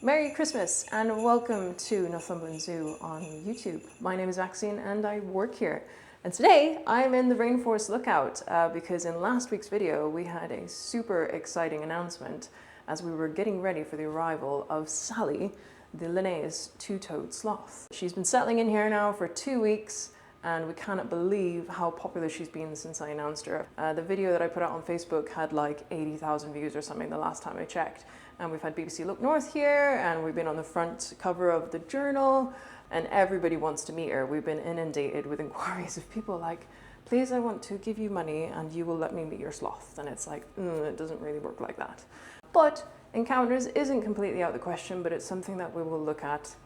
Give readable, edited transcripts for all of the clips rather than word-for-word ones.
Merry Christmas and welcome to Northumberland Zoo on YouTube. My name is Maxine and I work here. And today I'm in the Rainforest Lookout because in last week's video we had a super exciting announcement as we were getting ready for the arrival of Sally, the Linnaeus two-toed sloth. She's been settling in here now for 2 weeks and we cannot believe how popular she's been since I announced her. The video that I put out on Facebook had like 80,000 views or something the last time I checked. And we've had BBC Look North here, and we've been on the front cover of the Journal, and everybody wants to meet her. We've been inundated with inquiries of people like, please, I want to give you money and you will let me meet your sloth. And it's like, it doesn't really work like that. But encounters isn't completely out of the question, but it's something that we will look at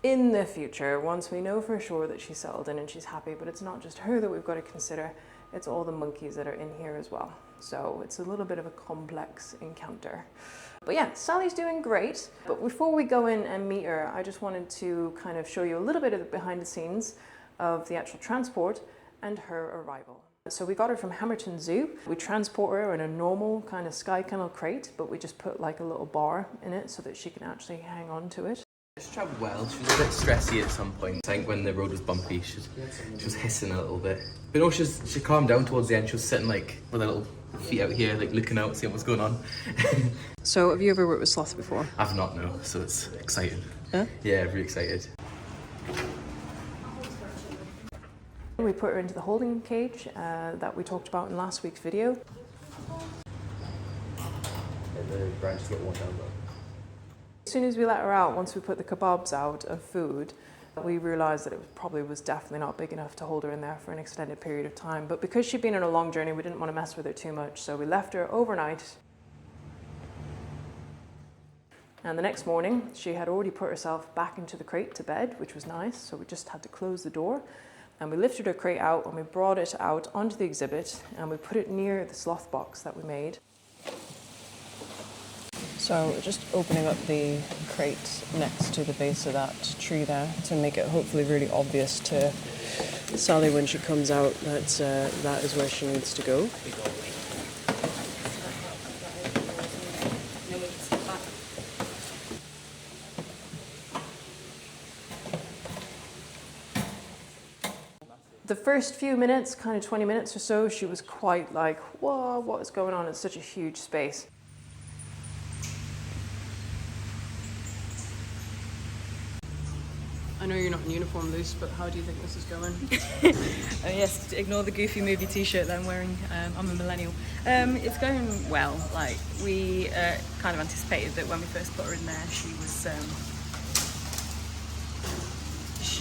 in the future once we know for sure that she's settled in and she's happy. But it's not just her that we've got to consider, it's all the monkeys that are in here as well. So it's a little bit of a complex encounter. But yeah, Sally's doing great. But before we go in and meet her, I just wanted to kind of show you a little bit of the behind the scenes of the actual transport and her arrival. So we got her from Hamerton Zoo. We transport her in a normal kind of sky kennel crate, but we just put like a little bar in it so that she can actually hang on to it. She travelled well. She was a bit stressy at some point. I think when the road was bumpy, she was hissing a little bit. But no, she calmed down towards the end. She was sitting like with her little feet out here, like looking out, seeing what's going on. So have you ever worked with sloth before? I've not, no, so it's exciting. Huh? Yeah, really excited. We put her into the holding cage that we talked about in last week's video. The branches got worn down though. As soon as we let her out, once we put the kebabs out of food, we realised that it probably was definitely not big enough to hold her in there for an extended period of time. But because she'd been on a long journey, we didn't want to mess with her too much, so we left her overnight. And the next morning, she had already put herself back into the crate to bed, which was nice, so we just had to close the door. And we lifted her crate out and we brought it out onto the exhibit and we put it near the sloth box that we made. So we're just opening up the crate next to the base of that tree there to make it hopefully really obvious to Sally when she comes out that that is where she needs to go. The first few minutes, kind of 20 minutes or so, she was quite like, whoa, what is going on? It's such a huge space. I know you're not in uniform, Luce, but how do you think this is going? Yes, ignore the goofy movie t-shirt that I'm wearing. I'm a millennial. It's going well. Like, we kind of anticipated that when we first put her in there, she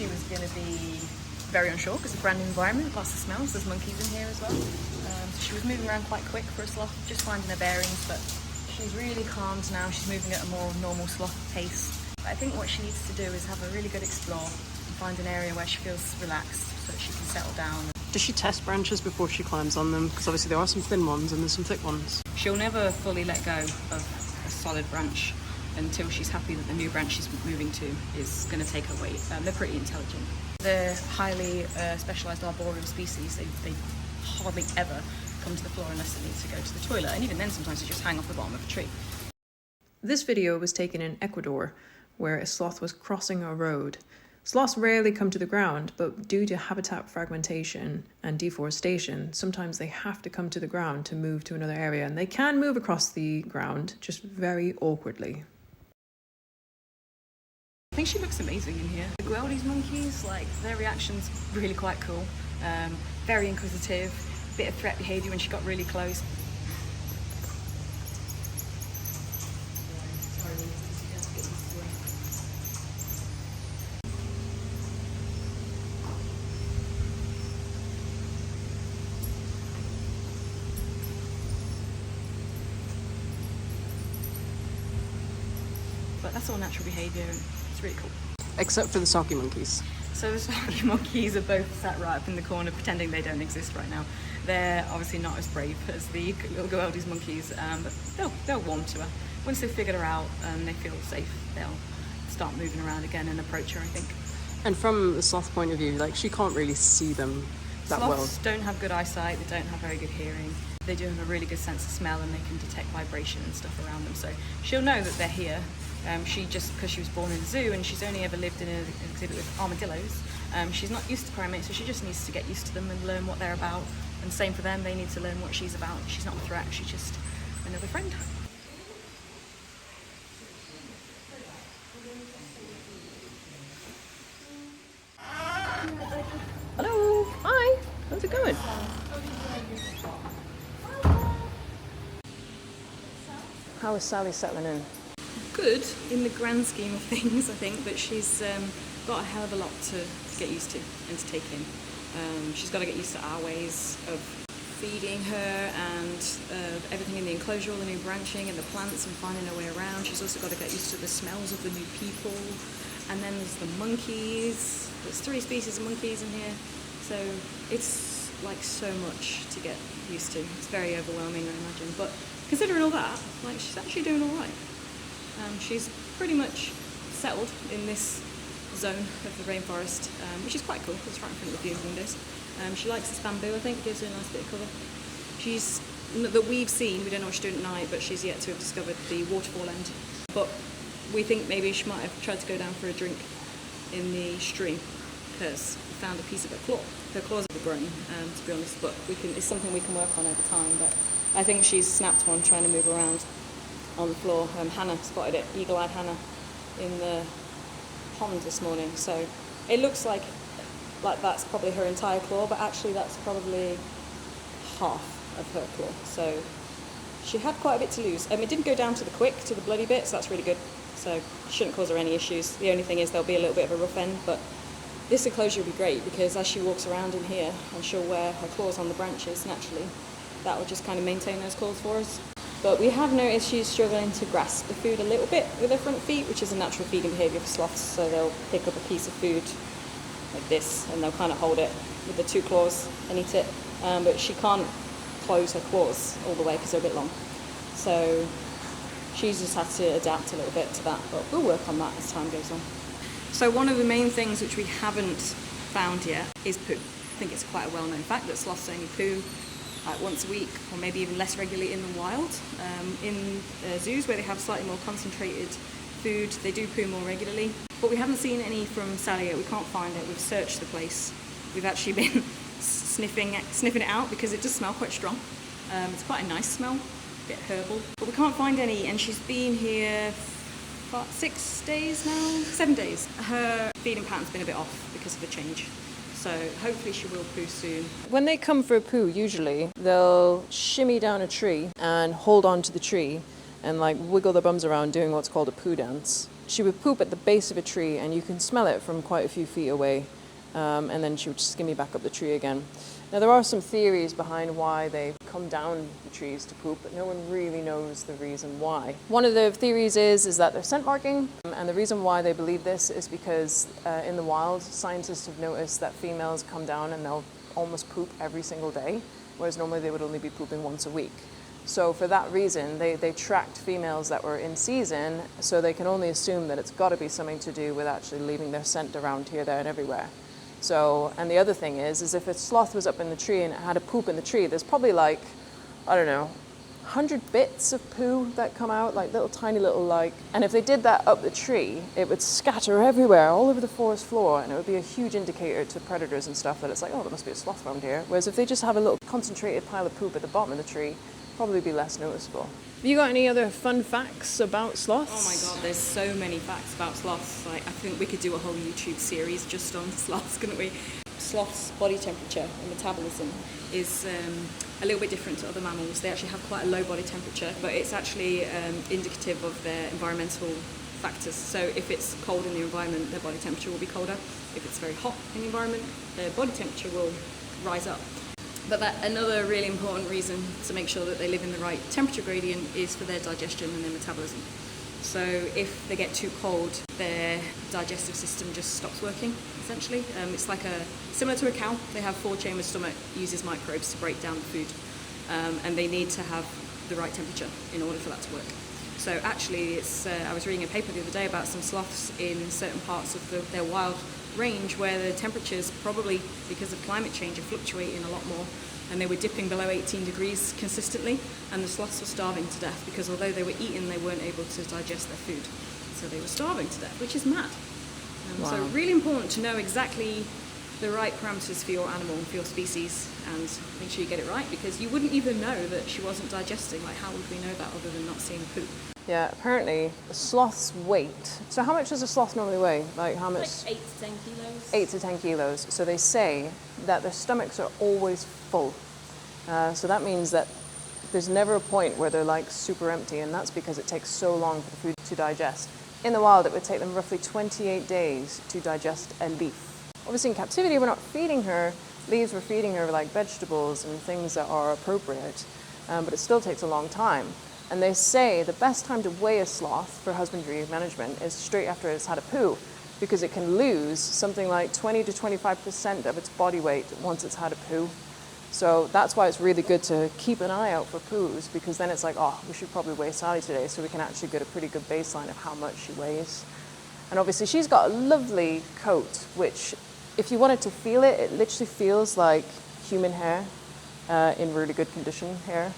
was going to be very unsure because it's a brand new environment, lots of smells. There's monkeys in here as well. So she was moving around quite quick for a sloth, just finding her bearings, but she's really calmed now. She's moving at a more normal sloth pace. I think what she needs to do is have a really good explore and find an area where she feels relaxed so that she can settle down. Does she test branches before she climbs on them? Because obviously there are some thin ones and there's some thick ones. She'll never fully let go of a solid branch until she's happy that the new branch she's moving to is going to take her weight. They're pretty intelligent. They're highly specialised arboreal species. They hardly ever come to the floor unless they need to go to the toilet, and even then sometimes they just hang off the bottom of a tree. This video was taken in Ecuador, where a sloth was crossing a road. Sloths rarely come to the ground, but due to habitat fragmentation and deforestation, sometimes they have to come to the ground to move to another area, and they can move across the ground, just very awkwardly. I think she looks amazing in here. The Gueldi's monkeys, like, their reaction's really quite cool. Very inquisitive, bit of threat behaviour when she got really close. But that's all natural behaviour and it's really cool. Except for the socky monkeys. So the socky monkeys are both sat right up in the corner pretending they don't exist right now. They're obviously not as brave as the little Gueldi's monkeys, but they'll warm to her. Once they've figured her out and they feel safe, they'll start moving around again and approach her, I think. And from the sloth point of view, like, she can't really see them that well. Sloths don't have good eyesight, they don't have very good hearing. They do have a really good sense of smell and they can detect vibration and stuff around them. So she'll know that they're here She just, because she was born in a zoo and she's only ever lived in an exhibit with armadillos, she's not used to primates, so she just needs to get used to them and learn what they're about. And same for them, they need to learn what she's about. She's not a threat, she's just another friend. Hello, hi, how's it going? How is Sally settling in? Good in the grand scheme of things, I think, but she's got a hell of a lot to get used to and to take in. She's got to get used to our ways of feeding her and everything in the enclosure, all the new branching and the plants and finding her way around. She's also got to get used to the smells of the new people. And then there's the monkeys. There's 3 species of monkeys in here. So it's like so much to get used to. It's very overwhelming, I imagine. But considering all that, like, she's actually doing all right. She's pretty much settled in this zone of the rainforest, which is quite cool because it's right in front of the view windows. She likes this bamboo, I think, gives her a nice bit of cover. She's, that we've seen, we don't know what she's doing at night, but she's yet to have discovered the waterfall end. But we think maybe she might have tried to go down for a drink in the stream because we found a piece of her claw. Her claws have grown, to be honest, but it's something we can work on over time. But I think she's snapped one trying to move around on the floor. Hannah spotted it, eagle-eyed Hannah, in the pond this morning. So it looks like that's probably her entire claw, but actually that's probably half of her claw. So she had quite a bit to lose. It didn't go down to the bloody bit, so that's really good. So it shouldn't cause her any issues. The only thing is there'll be a little bit of a rough end, but this enclosure will be great because as she walks around in here and she'll wear her claws on the branches naturally, that will just kind of maintain those claws for us. But we have noticed she's struggling to grasp the food a little bit with her front feet, which is a natural feeding behaviour for sloths. So they'll pick up a piece of food like this and they'll kind of hold it with the 2 claws and eat it. But she can't close her claws all the way because they're a bit long. So she's just had to adapt a little bit to that, but we'll work on that as time goes on. So one of the main things which we haven't found yet is poo. I think it's quite a well-known fact that sloths only poo like once a week, or maybe even less regularly in the wild. In zoos where they have slightly more concentrated food, they do poo more regularly. But we haven't seen any from Sally yet. We can't find it. We've searched the place. We've actually been sniffing it out because it does smell quite strong. It's quite a nice smell, a bit herbal. But we can't find any, and she's been here for 6 days now, 7 days. Her feeding pattern's been a bit off because of the change. So hopefully she will poo soon. When they come for a poo, usually they'll shimmy down a tree and hold on to the tree and like wiggle their bums around doing what's called a poo dance. She would poop at the base of a tree and you can smell it from quite a few feet away, and then she would skimmy back up the tree again. Now there are some theories behind why they come down the trees to poop, but no one really knows the reason why. One of the theories is that they're scent marking, and the reason why they believe this is because in the wild, scientists have noticed that females come down and they'll almost poop every single day, whereas normally they would only be pooping once a week. So for that reason, they tracked females that were in season, so they can only assume that it's got to be something to do with actually leaving their scent around here, there, and everywhere. So, and the other thing is if a sloth was up in the tree and it had a poop in the tree, there's probably like, I don't know, 100 bits of poo that come out, like little tiny little like, and if they did that up the tree, it would scatter everywhere, all over the forest floor, and it would be a huge indicator to predators and stuff that it's like, oh, there must be a sloth around here. Whereas if they just have a little concentrated pile of poop at the bottom of the tree, probably be less noticeable. Have you got any other fun facts about sloths? Oh my god, there's so many facts about sloths. Like, I think we could do a whole YouTube series just on sloths, couldn't we? Sloths' body temperature and metabolism is a little bit different to other mammals. They actually have quite a low body temperature, but it's actually indicative of their environmental factors. So if it's cold in the environment, their body temperature will be colder. If it's very hot in the environment, their body temperature will rise up. But another really important reason to make sure that they live in the right temperature gradient is for their digestion and their metabolism. So if they get too cold, their digestive system just stops working, essentially. It's like similar to a cow. They have 4-chambered stomach, uses microbes to break down the food, and they need to have the right temperature in order for that to work. So actually, I was reading a paper the other day about some sloths in certain parts of their wild range where the temperatures, probably because of climate change, are fluctuating a lot more, and they were dipping below 18 degrees consistently, and the sloths were starving to death because although they were eating, they weren't able to digest their food. so they were starving to death, which is mad. Wow. So really important to know exactly the right parameters for your animal, for your species, and make sure you get it right, because you wouldn't even know that she wasn't digesting. Like, how would we know that other than not seeing poop? Yeah, apparently the sloth's weight. So how much does a sloth normally weigh? Like how much? Like 8 to 10 kilos. 8 to 10 kilos. So they say that their stomachs are always full. So that means that there's never a point where they're like super empty, and that's because it takes so long for the food to digest. In the wild, it would take them roughly 28 days to digest a leaf. Obviously in captivity, we're not feeding her leaves, we're feeding her like vegetables and things that are appropriate, but it still takes a long time. And they say the best time to weigh a sloth for husbandry management is straight after it's had a poo, because it can lose something like 20 to 25% of its body weight once it's had a poo. So that's why it's really good to keep an eye out for poos, because then it's like, oh, we should probably weigh Sally today, so we can actually get a pretty good baseline of how much she weighs. And obviously she's got a lovely coat, which if you wanted to feel it, it literally feels like human hair, in really good condition hair.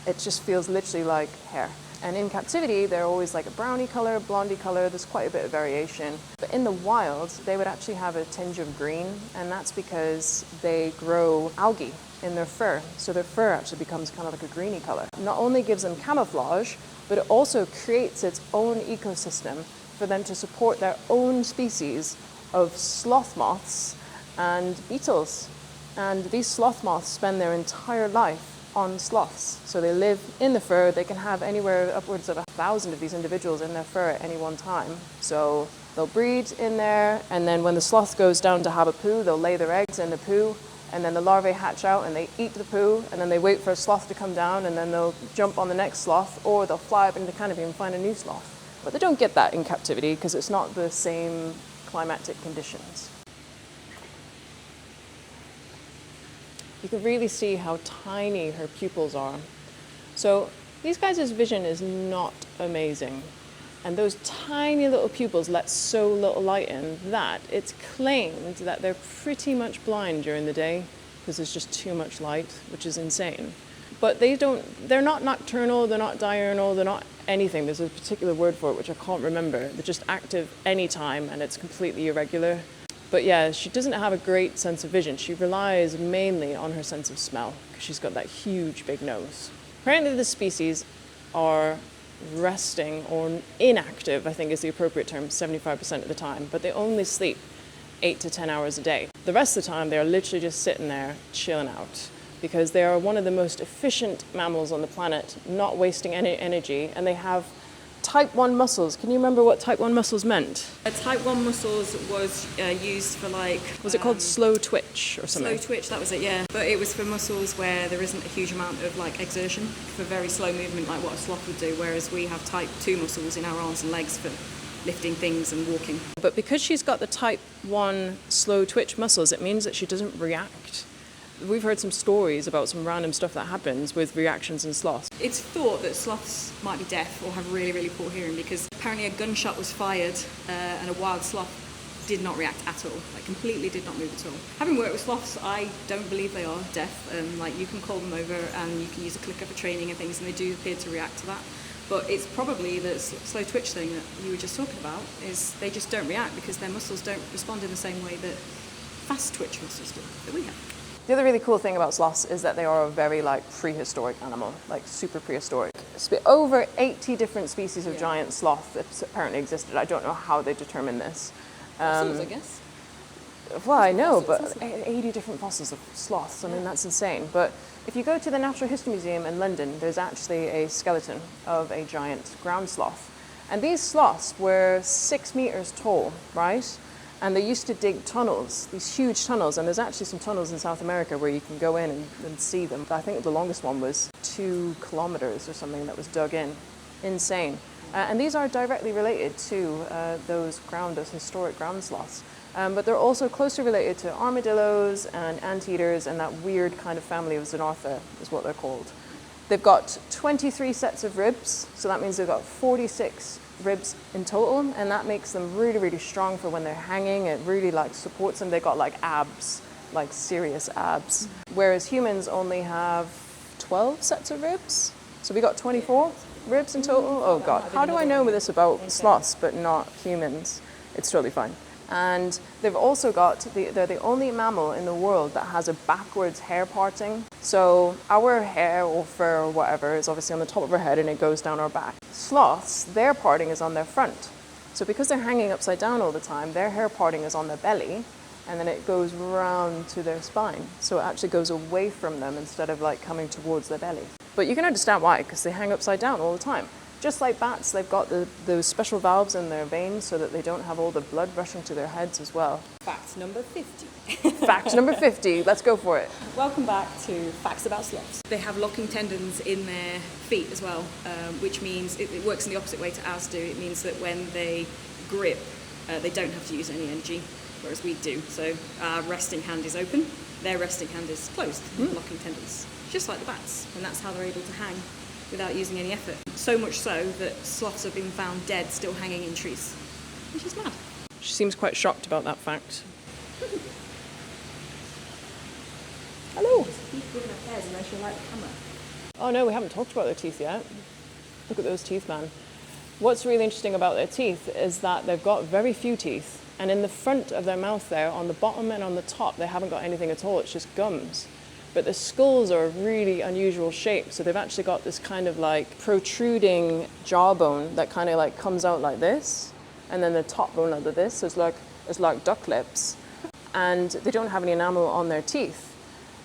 It just feels literally like hair. And in captivity, they're always like a brownie color, blondie color. There's quite a bit of variation. But in the wild, they would actually have a tinge of green, and that's because they grow algae in their fur. So their fur actually becomes kind of like a greeny color. Not only gives them camouflage, but it also creates its own ecosystem for them to support their own species of sloth moths and beetles. And these sloth moths spend their entire life on sloths. So they live in the fur. They can have anywhere upwards of 1,000 of these individuals in their fur at any one time. So they'll breed in there, and then when the sloth goes down to have a poo, they'll lay their eggs in the poo, and then the larvae hatch out and they eat the poo, and then they wait for a sloth to come down, and then they'll jump on the next sloth, or they'll fly up into the canopy and find a new sloth. But they don't get that in captivity because it's not the same climatic conditions. You can really see how tiny her pupils are. So these guys' vision is not amazing. And those tiny little pupils let so little light in that it's claimed that they're pretty much blind during the day because there's just too much light, which is insane. But they're not nocturnal, they're not diurnal, they're not anything. There's a particular word for it, which I can't remember. They're just active anytime, and it's completely irregular. But yeah, she doesn't have a great sense of vision. She relies mainly on her sense of smell because she's got that huge big nose. Apparently the species are resting or inactive, I think is the appropriate term, 75% of the time, but they only sleep 8 to 10 hours a day. The rest of the time they're literally just sitting there chilling out, because they are one of the most efficient mammals on the planet, not wasting any energy, and they have type 1 muscles. Can you remember what type 1 muscles meant? Type 1 muscles was used for like... Was it called slow twitch or something? Slow twitch, that was it, yeah. But it was for muscles where there isn't a huge amount of like exertion, for very slow movement like what a sloth would do, whereas we have type 2 muscles in our arms and legs for lifting things and walking. But because she's got the type 1 slow twitch muscles, it means that she doesn't react. We've heard some stories about some random stuff that happens with reactions in sloths. It's thought that sloths might be deaf or have really, really poor hearing, because apparently a gunshot was fired and a wild sloth did not react at all, like completely did not move at all. Having worked with sloths, I don't believe they are deaf. Like you can call them over and you can use a clicker for training and things, and they do appear to react to that. But it's probably the slow twitch thing that you were just talking about, is they just don't react because their muscles don't respond in the same way that fast twitch muscles do, that we have. The other really cool thing about sloths is that they are a very like prehistoric animal, like super prehistoric. Over 80 different species of giant sloth that apparently existed. I don't know how they determined this. Fossils, I guess. Well, I know, but 80 different fossils of sloths. I mean, that's insane. But if you go to the Natural History Museum in London, there's actually a skeleton of a giant ground sloth. And these sloths were 6 meters tall, right? And they used to dig tunnels, these huge tunnels, and there's actually some tunnels in South America where you can go in and see them. I think the longest one was 2 kilometers or something that was dug in. Insane. And these are directly related to those historic ground sloths. But they're also closely related to armadillos and anteaters and that weird kind of family of Xenartha is what they're called. They've got 23 sets of ribs, so that means they've got 46 ribs in total, and that makes them really, really strong for when they're hanging. It really like supports them. They've got like abs, like serious abs. Whereas humans only have 12 sets of ribs, so we got 24. ribs in total? Oh god, how do I know this about sloths but not humans? It's totally fine. And they've also got, they're the only mammal in the world that has a backwards hair parting. So our hair or fur or whatever is obviously on the top of our head and it goes down our back. Sloths, their parting is on their front. So because they're hanging upside down all the time, their hair parting is on their belly and then it goes round to their spine. So it actually goes away from them instead of like coming towards their belly. But you can understand why, because they hang upside down all the time. Just like bats, they've got those special valves in their veins so that they don't have all the blood rushing to their heads as well. Fact number 50. Fact number 50, let's go for it. Welcome back to Facts About Sloths. They have locking tendons in their feet as well, which means it works in the opposite way to ours do. It means that when they grip, they don't have to use any energy, whereas we do. So our resting hand is open, their resting hand is closed, locking tendons, just like the bats, and that's how they're able to hang without using any effort. So much so that sloths have been found dead still hanging in trees, which is mad. She seems quite shocked about that fact. Hello. Keep giving her hairs unless you like the camera. Oh no, we haven't talked about their teeth yet. Look at those teeth, man. What's really interesting about their teeth is that they've got very few teeth, and in the front of their mouth there, on the bottom and on the top, they haven't got anything at all, it's just gums. But the skulls are a really unusual shape, so they've actually got this kind of like protruding jawbone that kind of like comes out like this, and then the top bone like this, so it's like duck lips. And they don't have any enamel on their teeth.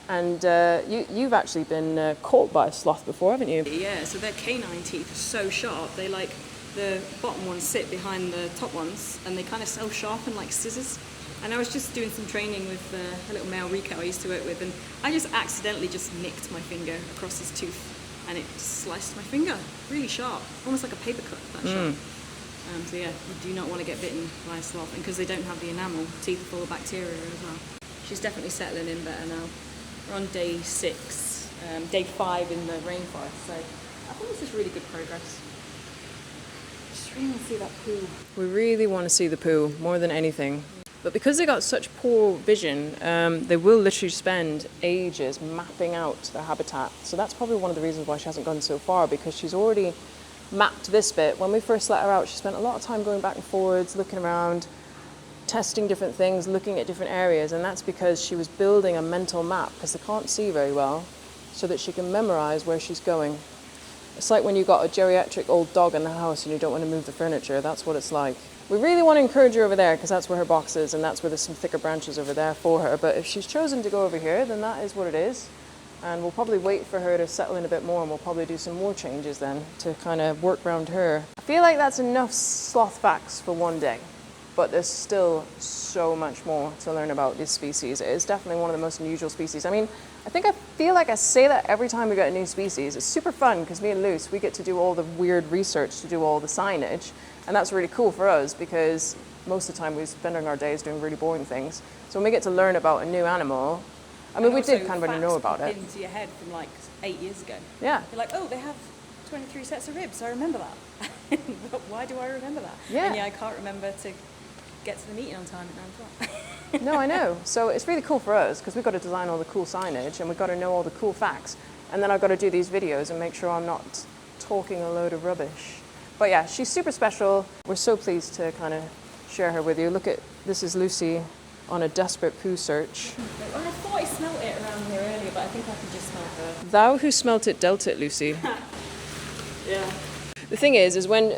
And you've actually been caught by a sloth before, haven't you? Yeah, so their canine teeth are so sharp, they like, the bottom ones sit behind the top ones, and they kind of self-sharpen like scissors. And I was just doing some training with a little male recap I used to work with, and I just accidentally just nicked my finger across his tooth, and it sliced my finger. Really sharp, almost like a paper cut, that sharp. So yeah, you do not want to get bitten by a sloth, and because they don't have the enamel, teeth are full of bacteria as well. She's definitely settling in better now. We're on day 6, day 5 in the rainforest, so I think this is really good progress. Just really want to see that poo. We really want to see the poo more than anything. But because they got such poor vision, they will literally spend ages mapping out their habitat. So that's probably one of the reasons why she hasn't gone so far, because she's already mapped this bit. When we first let her out, she spent a lot of time going back and forwards, looking around, testing different things, looking at different areas, and that's because she was building a mental map, because they can't see very well, so that she can memorize where she's going. It's like when you've got a geriatric old dog in the house and you don't want to move the furniture, that's what it's like. We really want to encourage her over there because that's where her box is, and that's where there's some thicker branches over there for her. But if she's chosen to go over here, then that is what it is. And we'll probably wait for her to settle in a bit more, and we'll probably do some more changes then to kind of work around her. I feel like that's enough sloth facts for one day, but there's still so much more to learn about this species. It is definitely one of the most unusual species. I mean, I feel like I say that every time we get a new species. It's super fun because me and Luce, we get to do all the weird research to do all the signage. And that's really cool for us because most of the time we're spending our days doing really boring things. So when we get to learn about a new animal, I mean, we did kind of already know about it. Into your head from like 8 years ago. Yeah. You're like, oh, they have 23 sets of ribs. I remember that. But why do I remember that? Yeah. And yeah, I can't remember to get to the meeting on time at 9 o'clock. No, I know. So it's really cool for us because we've got to design all the cool signage and we've got to know all the cool facts. And then I've got to do these videos and make sure I'm not talking a load of rubbish. But yeah, she's super special. We're so pleased to kind of share her with you. Look at, this is Lucy on a desperate poo search. Well, I thought I smelt it around here earlier, but I think I can just smell her. Thou who smelt it dealt it, Lucy. Yeah. The thing is when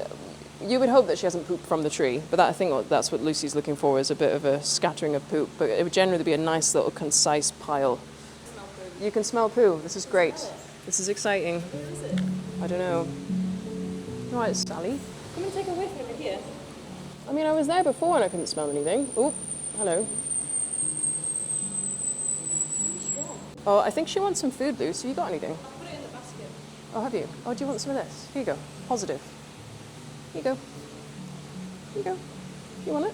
you would hope that she hasn't pooped from the tree, but I think that's what Lucy's looking for, is a bit of a scattering of poop. But it would generally be a nice little concise pile. You can smell poo. This is great. This is exciting. Where is it? I don't know. Right, Sally. Come and take a whiff over here. I mean, I was there before and I couldn't smell anything. Oh, hello. Oh, I think she wants some food, Luce. Have you got anything? I'll put it in the basket. Oh, have you? Oh, do you want some of this? Here you go. Positive. Here you go. Here you go. You want it?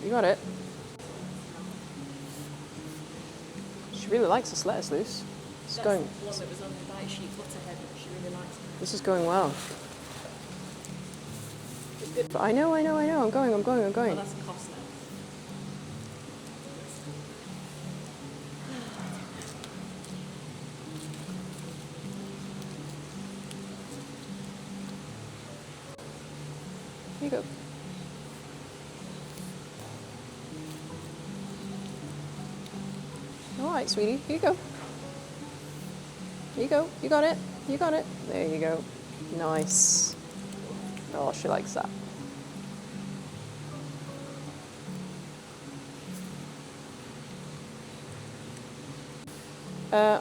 You got it. She really likes this lettuce, Luce. It's going. The one that was on the diet sheet, Flutterhead. She really likes it. This is going well. I know. I'm going. Well, that's a cost now. Here you go. All right, sweetie. Here you go. Here you go. You got it. You got it. There you go. Nice. Oh, she likes that.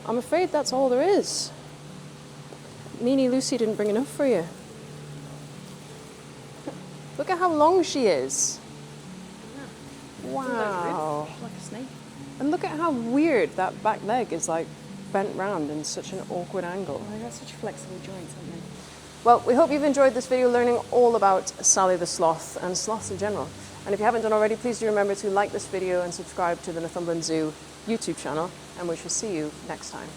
I'm afraid that's all there is. Meanie Lucy didn't bring enough for you. Look at how long she is. Wow. She's like a snake. And look at how weird that back leg is like bent round in such an awkward angle. Oh, they've got such flexible joints, haven't they? Well, we hope you've enjoyed this video learning all about Sally the Sloth and sloths in general. And if you haven't done already, please do remember to like this video and subscribe to the Northumberland Zoo YouTube channel, and we shall see you next time.